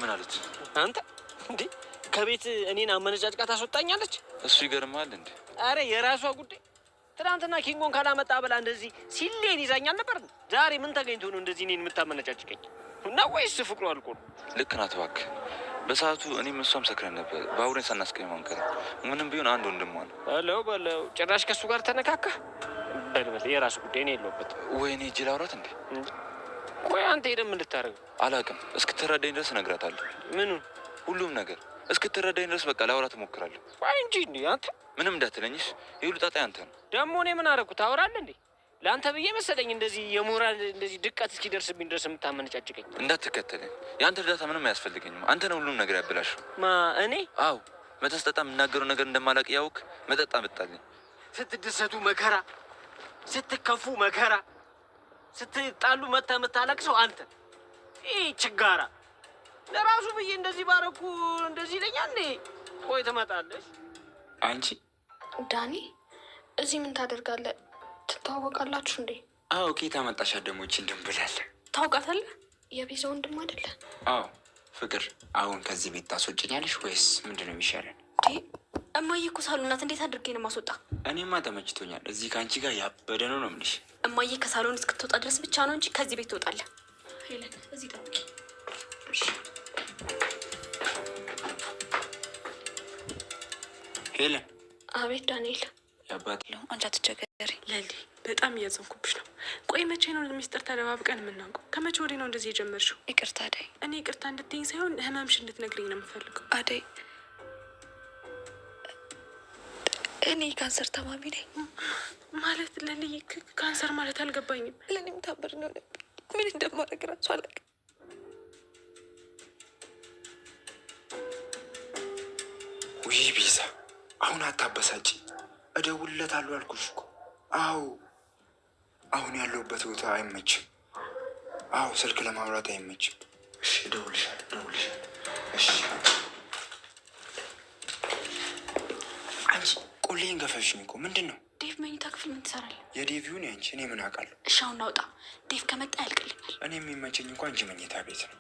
ምን አለች? አንተ እንዴ ከቤት እኔን አመነጫጭቃ ታስወጣኛለች? እሱ ይገርማል እንዴ። አረ የራሷ ጉዳይ። ትናንትና ኪንጎን ካላመጣ ብላ እንደዚህ ሲሌን ይዛኛል ነበር። ዛሬ ምን ተገኝቶ ነው እንደዚህ እኔን የምታመነጫጭቀኝ? እና ወይስ ፍቅሩ አልቆ ነው? ልክ ናት እባክህ። በሰዓቱ እኔም እሷም ሰክረን ነበር። ባቡሬን ሳናስቀኝ አንቀር። ምንም ቢሆን አንድ ወንድሟ ነው። በለው ጭራሽ ከሱ ጋር ተነካካ። በልበል የራሱ ጉዳይ ነው የለውበት። ወይኔ እጅ ላውራት እንዴ? ቆይ አንተ ሄደህ ምን ልታደርግ? አላውቅም። እስክትረዳኝ ድረስ እነግራታለሁ። ምኑን? ሁሉም ነገር እስክትረዳኝ ድረስ በቃ ላውራት እሞክራለሁ። ቆይ እንጂ እንዴ አንተ ምንም እንዳትለኝሽ። ይሁሉ ጣጣ አንተ ነው። ደግሞ እኔ ምን አደረኩት? ታወራለህ እንዴ? ለአንተ ብዬ መሰለኝ እንደዚህ የሞራል እንደዚህ ድቀት እስኪደርስብኝ ድረስ የምታመነጫጭቀኝ። እንዳትከተለኝ። የአንተ እርዳታ ምንም አያስፈልገኝም። አንተ ነው ሁሉም ነገር ያበላሽው። እኔ? አዎ መጠጥ ስጠጣ የምናገረው ነገር እንደማላውቅ ያውቅ መጠጣ መጣልኝ። ስትደሰቱ መከራ፣ ስትከፉ መከራ፣ ስትጣሉ የምታለቅሰው አንተ። ይህ ችጋራ ለራሱ ብዬ እንደዚህ ባረኩ እንደዚህ ይለኛል እንዴ? ቆይ ትመጣለች። አንቺ ዳኒ እዚህ ምን ታደርጋለህ? ትታወቃላችሁ እንዴ? አዎ ኬት አመጣሽ? ደሞች እንደምብላለ ታውቃታለህ? የቤዛ ወንድም አይደለ? አዎ ፍቅር፣ አሁን ከዚህ ቤት ታስወጭኛለሽ ወይስ ምንድን ነው የሚሻለን? እማዬ እኮ ሳሎን ናት። እንዴት አድርጌ ነው ማስወጣ? እኔማ ተመችቶኛል። እዚህ ከአንቺ ጋር ያበደ ነው የምልሽ። እማዬ ከሳሎን እስክትወጣ ድረስ ብቻ ነው እንጂ ከዚህ ቤት ትወጣለህ። ሄለን እዚህ ጠብቂ። ሄለን። አቤት ዳንኤል። ያባት ነው አንቺ አትቸገሪ። ለሊ በጣም እያዘንኩብሽ ነው። ቆይ መቼ ነው ሚስጥር ተደባብቀን የምናውቀው? ከመቼ ወዲህ ነው እንደዚህ የጀመርሽው? ይቅርታ አደይ። እኔ ይቅርታ እንድትይኝ ሳይሆን ህመምሽ እንድትነግሪኝ ነው የምፈልገው። አደይ እኔ ካንሰር ታማሚ ነኝ። ማለት ለሊ ካንሰር ማለት አልገባኝም። ለእኔም ታምር ነው። ምን እንደማደርግ እራሱ አላውቅም። ውይ ቤዛ፣ አሁን አታበሳጭ። እደውልለታለሁ አልኩሽ እኮ። አዎ አሁን ያለሁበት ቦታ አይመችም። አዎ ስልክ ለማውራት አይመችም። እሺ እደውልልሻለሁ። እሺ አንቺ ቆሌን ገፈሽኝ እኮ። ምንድን ነው? ዴቭ መኝታ ክፍል ምን ትሰራለህ? የዴቪውን ያንቺ እኔ ምን አውቃለሁ? እሺ አሁን ናውጣ። ዴቭ ከመጣ ያልቅልኛል። እኔ የሚመቸኝ እንኳ እንጂ መኝታ ቤት ነው።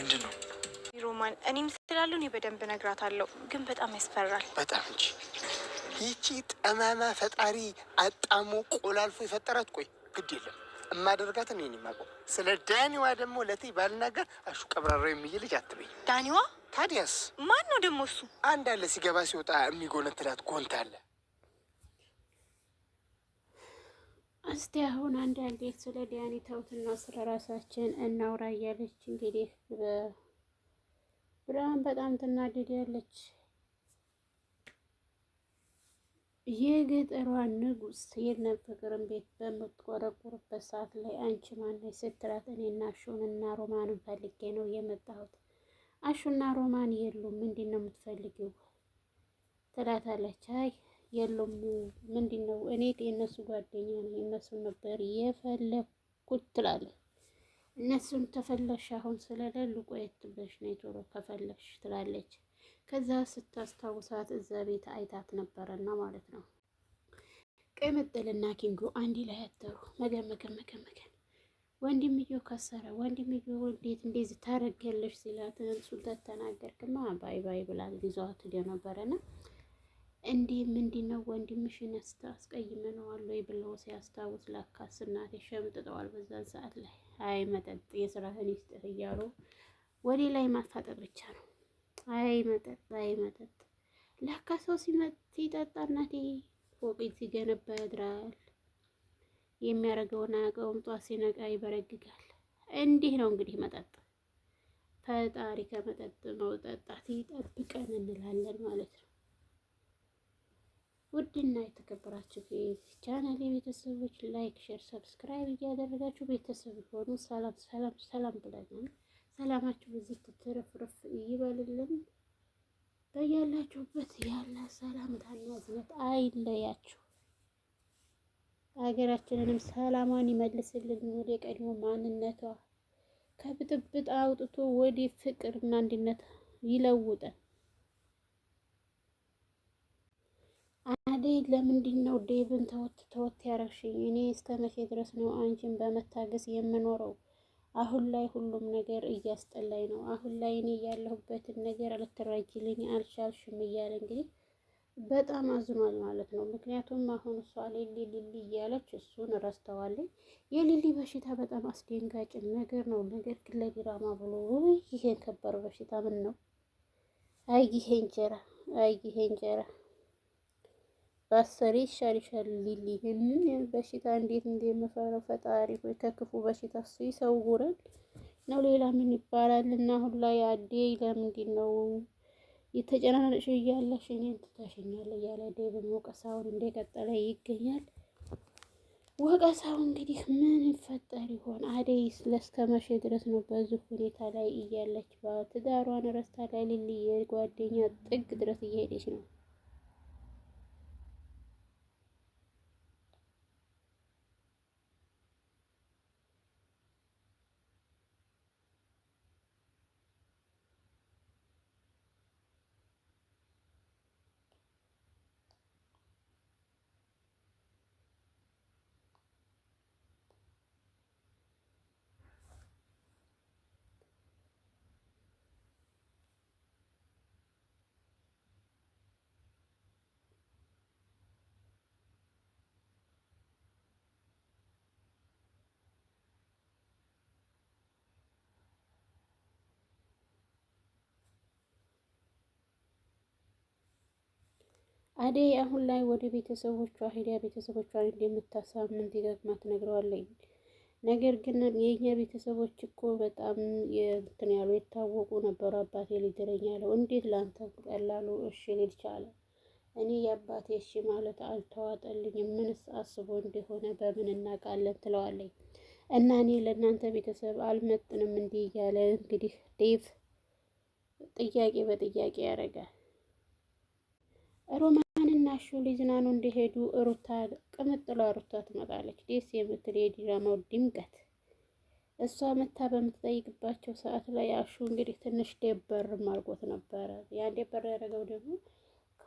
ምንድን ነው? ሮማን እኔም ስላሉ እኔ በደንብ እነግራታለሁ፣ ግን በጣም ያስፈራል። በጣም እንጂ ይቺ ጠማማ ፈጣሪ አጣሞ ቆላልፎ የፈጠራት። ቆይ ግድ የለም እማደርጋትን እኔን የማውቀው። ስለ ዳኒዋ ደግሞ ለትይ ባልናገር አሹ ቀብራራ የሚል ልጅ አትበይ። ዳኒዋ? ታዲያስ ማን ነው ደግሞ እሱ? አንድ አለ ሲገባ ሲወጣ የሚጎነትላት ጎንት አለ። እስቲ አሁን አንዳንዴ ስለ ዳኒ ተውትና ስለ ራሳችን እናውራ እያለች እንግዲህ ብርሃን በጣም ትናደዳለች። የገጠሯ ንጉስ የነፍቅርን ቤት በምትቆረቁርበት ሰዓት ላይ አንቺ ማነች ስትላት እኔና አሹንና ሮማንን ፈልጌ ነው የመጣሁት። አሹና ሮማን የሉም፣ ምንድን ነው የምትፈልጊው ትላታለች። አይ የሉም፣ ምንድን ነው እኔ የእነሱ ጓደኛ ነኝ፣ እነሱን ነበር የፈለኩት ትላለች። እነሱን ተፈለሽ አሁን ስለሌሉ ቆየት ብለሽ ነይ ቶሎ ከፈለሽ ትላለች። ከዛ ስታስታውሳት እዛ ቤት አይታት ነበረና ማለት ነው። ቅምጥልና ኪንጎ አንድ ላይ ያደሩ መገን ወንድምየው ከሰረ። ወንድምየው እንዴት እንደዚህ ታረጊያለሽ ሲላት እሱን ተናገርክማ ባይ ባይ ብላ ይዟት ሄደ ነበረና እንዴ ምንድነው ወንድምሽን አስቀይመነዋል ወይ ብሎ ሲያስታውስ ለካስ እናቴ ሸምጥጠዋል በዛን ሰዓት ላይ። አይ መጠጥ የስራህን ይስጥህ እያሉ ወደ ላይ ማፋጠጥ ብቻ ነው። አይ መጠጥ ለካ ሰው ሲጠጣ እናቴ ፎቅ ሲገነባ ያድራል። የሚያደርገውን አያውቀውም። ጧት ሲነቃ ይበረግጋል። እንዲህ ነው እንግዲህ መጠጥ። ፈጣሪ ከመጠጥ መውጣት ይጠብቀን እንላለን ማለት ነው። ውድና የተከበራችሁ ቻናል የቤተሰቦች ላይክ፣ ሼር፣ ሰብስክራይብ እያደረጋችሁ ቤተሰብ ሆኑ። ሰላም ብለናል። ሰላማችሁ በዚህ ትርፍርፍ ይበልልን። በያላችሁበት ያለ ሰላምታና እዝነት አይለያችሁ። ሀገራችንንም ሰላሟን ይመልስልን። ወደ ቀድሞ ማንነቷ ከብጥብጥ አውጥቶ ወደ ፍቅርና አንድነት ይለውጠን። አደይ ለምንድን ነው ዴቭን ተወት ያረግሽኝ? እኔ እስከ መቼ ድረስ ነው አንቺን በመታገስ የምኖረው? አሁን ላይ ሁሉም ነገር እያስጠላኝ ነው። አሁን ላይ እኔ ያለሁበትን ነገር ልትረጅልኝ አልቻልሽም እያለ እንግዲህ በጣም አዝኗል ማለት ነው። ምክንያቱም አሁን እሷ ሊሊ ሊሊ እያለች እሱን ረስተዋለች። የሊሊ በሽታ በጣም አስደንጋጭ ነገር ነው። ነገር ግን ለድራማ ብሎ ይሄን ከባድ በሽታ ምን ነው? አይ ይሄ እንጀራ፣ አይ ይሄ እንጀራ ባሰሪ ይሻልሻል ሊሊ። ይህንን በሽታ እንዴት እንደምፈራው ፈጣሪ ሆይ፣ ከክፉ በሽታ እሱ ይሰውረን ነው። ሌላ ምን ይባላል? እና አሁን ላይ አዴ ለምንድን ነው የተጨናነቅሽ እያለሽ እኔን ትተሽኛል እያለ ዴቭም ወቀሳውን እንደቀጠለ ይገኛል። ወቀሳው እንግዲህ ምን ይፈጠር ይሆን? አደይ እስከ መቼ ድረስ ነው በዚህ ሁኔታ ላይ እያለች ትዳሯን ረስታ ላይ ሊሊ የጓደኛ ጥግ ድረስ እየሄደች ነው? አደይ አሁን ላይ ወደ ቤተሰቦቿ ሄዳ ቤተሰቦቿን እንደምታሳምን ደጋግማ ትነግረዋለች። ነገር ግን የኛ ቤተሰቦች እኮ በጣም እንትን ያሉ የታወቁ ነበሩ። አባቴ ሊድረኝ ያለው እንዴት ላንተ ቀላሉ እሺ ሊል ቻለ? እኔ የአባቴ እሺ ማለት አልተዋጠልኝም። ምንስ አስቦ እንደሆነ በምን እናውቃለን? ትለዋለች። እና እኔ ለእናንተ ቤተሰብ አልመጥንም እንዲህ እያለ እንግዲህ ዴቭ ጥያቄ በጥያቄ ያደርጋል። ሮማንና አሹ ሊዝናኑ እንደሄዱ ሩታ ቅምጥሏ ሩታ ትመጣለች። ደስ የምትል የድራማው ድምቀት እሷ መታ በምትጠይቅባቸው ሰዓት ላይ አሹ እንግዲህ ትንሽ ደበር አድርጎት ነበረ። ያን ደበር ያደረገው ደግሞ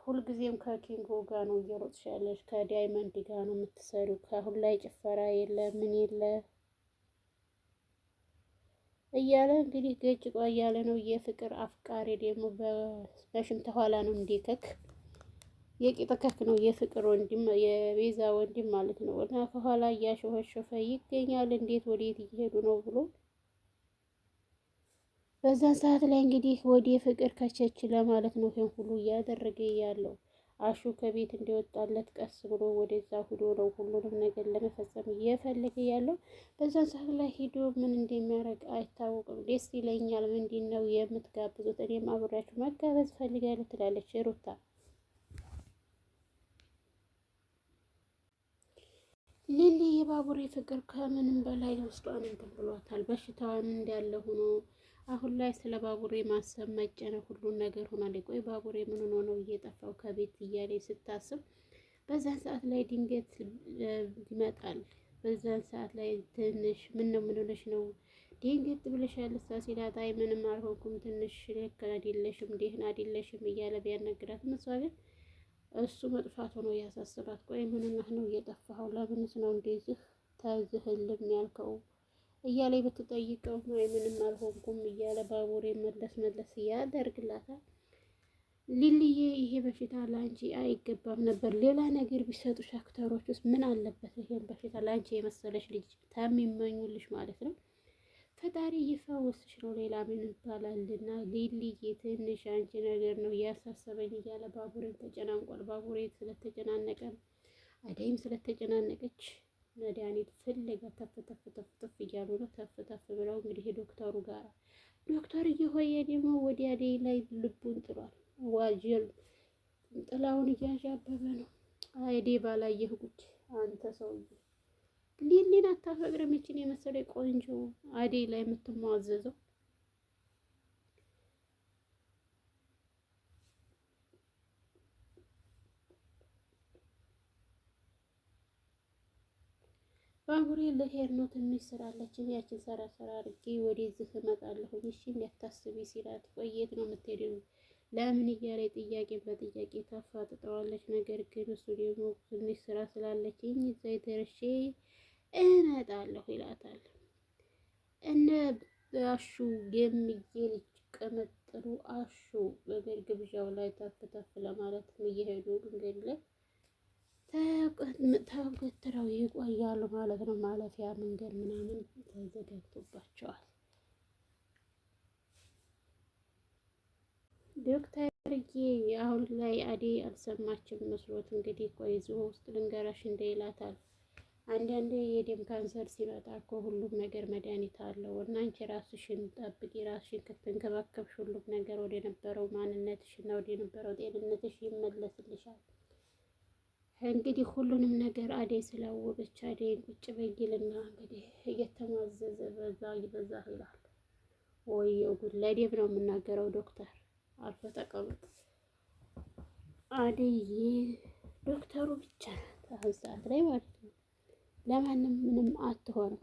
ሁልጊዜም ከኪንጎ ጋር ነው እየሮጥሽ ያለሽ፣ ከዳይመንድ ጋር ነው የምትሰሩ፣ ከአሁን ላይ ጭፈራ የለ ምን የለ እያለ እንግዲህ ገጭቋ እያለ ነው። የፍቅር አፍቃሪ ደግሞ በሽምተ ኋላ ነው እንዲከክ የቂጠከክ ነው። የፍቅር ወንድም የቤዛ ወንድም ማለት ነው። እና ከኋላ እያሾፈሾፈ ይገኛል። እንዴት ወዴት እየሄዱ ነው ብሎ በዛን ሰዓት ላይ እንግዲህ ወደ ፍቅር ከቸች ለማለት ነው ይሄን ሁሉ እያደረገ ያለው። አሹ ከቤት እንዲወጣለት ቀስ ብሎ ወደዛ ሂዶ ነው ሁሉንም ነገር ለመፈጸም እየፈለገ ያለው። በዛን ሰዓት ላይ ሂዶ ምን እንደሚያደርግ አይታወቅም። ደስ ይለኛል። ምንድን ነው የምትጋብዙት? እኔም አብሬያችሁ መጋበዝ ፈልጋለሁ ትላለች ሩታ። ሊሊ የባቡሬ ፍቅር ከምንም በላይ ውስጧን እንትን ብሏታል። በሽታዋን እንዳለ ሆኖ አሁን ላይ ስለ ባቡሬ ማሰብ መጨነቅ ሁሉን ነገር ሆኗል። ቆይ ባቡሬ ምን ሆኖ ነው እየጠፋው ከቤት እያለ ስታስብ በዛን ሰዓት ላይ ድንገት ይመጣል። በዛን ሰዓት ላይ ትንሽ ምን ሆነሽ ነው ድንገት ብለሻል ሲላት አይ ምንም አልሆንኩም ትንሽ ልክ አይደለሽም ደህና አይደለሽም እያለ ቢያነግራትም እሷ ግን እሱ መጥፋት ሆኖ ያሳስባት። ቆይ ምንነህ ነው እየጠፋኸው? ለምንስ ነው እንደዚህ ተዝህልም ያልከው እያለ ብትጠይቀው አይ ምንም አልሆንኩም እያለ ባቡሬ መለስ ያደርግላታል። ሊልዬ ይሄ በሽታ ላንቺ አይገባም ነበር። ሌላ ነገር ቢሰጡሽ አክተሮች ውስጥ ምን አለበት ይሄን በሽታ ላንቺ የመሰለሽ ልጅ ታሚመኙልሽ ማለት ነው። ፈጣሪ ይፈውስሽ ነው። ሌላ ምን ይባላልና ሊልዬ ትንሽ አንቺ ነገር ነው እያሳሰበኝ እያለ ባቡሬን ተጨናንቋል። ባቡሬ ስለተጨናነቀ አደይም ስለተጨናነቀች መድኃኒት ፍለጋ ተፍ እያሉ ነው። ተፍ ብለው እንግዲህ ዶክተሩ ጋር ዶክተር እየሆየ ደግሞ ወደ አደይ ላይ ልቡን ጥሏል። ዋጀል ጥላውን እያዣበበ ነው። አይዴ ባላየህ ጉድ አንተ ሰውዬ ሊሊን አታፈቅርም? ይችን የመሰለ ቆንጆ አደይ ላይ የምትሟዘዘው ባቡሬ ልሄድ ነው ትንሽ ስራ አለችኝ ያችን ሰራ አድርጌ ወደዚህ እመጣለሁ እሺ እንዳታስቢ ሲላት ቆየት ነው የምትሄደው ለምን እያለ ጥያቄ በጥያቄ ታፋጥጠዋለች። ነገር ግን እሱ ደግሞ ትንሽ ስራ ስላለችኝ እዛ ደርሼ እመጣለሁ ይላታል። እነ አሹ የሚጌልጅ ቅምጥሉ አሹ በገር ግብዣው ላይ ተፍ ለማለት እየሄዱ መንገድ ላይ ተገትረው ይቆያሉ ማለት ነው። ማለፊያ መንገድ ምናምን ተዘጋጅቶባቸዋል። ዶክተርዬ አሁን ላይ አደይ አልሰማችም መስሎት እንግዲህ ቆይ እዚሁ ውስጥ ልንገራሽ እንደ ይላታል። አንዳንዴ የደም ካንሰር ሲመጣ እኮ ሁሉም ነገር መድኃኒት አለው እና አንቺ ራስሽን ጠብቂ፣ ራስሽን ከተንከባከብሽ ሁሉም ነገር ወደ ነበረው ማንነትሽ እና ወደ ነበረው ጤንነትሽ ይመለስልሻል። እንግዲህ ሁሉንም ነገር አደይ ስላወቀች አደይን ቁጭ በይልና እንግዲህ እየተማዘዘ በዛ ይላል። ወየው ጉድ! ለዴብ ነው የምናገረው ዶክተር አልፎ ተቀመጥ። አደይ ዶክተሩ ብቻ አሁን ሰዓት ላይ ማለት ነው ለማንም ምንም አትሆንም።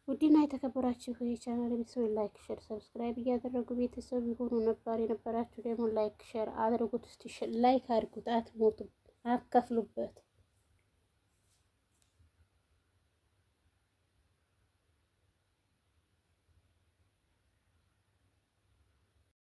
ውድና የተከበራችሁ የቻናል ቤተሰብ ላይክ፣ ሼር፣ ሰብስክራይብ እያደረጉ ቤተሰብ የሆኑ ነባር የነበራችሁ ደግሞ ላይክ ሼር አድርጉት። እስቲ ላይክ አድርጉት፣ አትሞቱም፣ አከፍሉበት።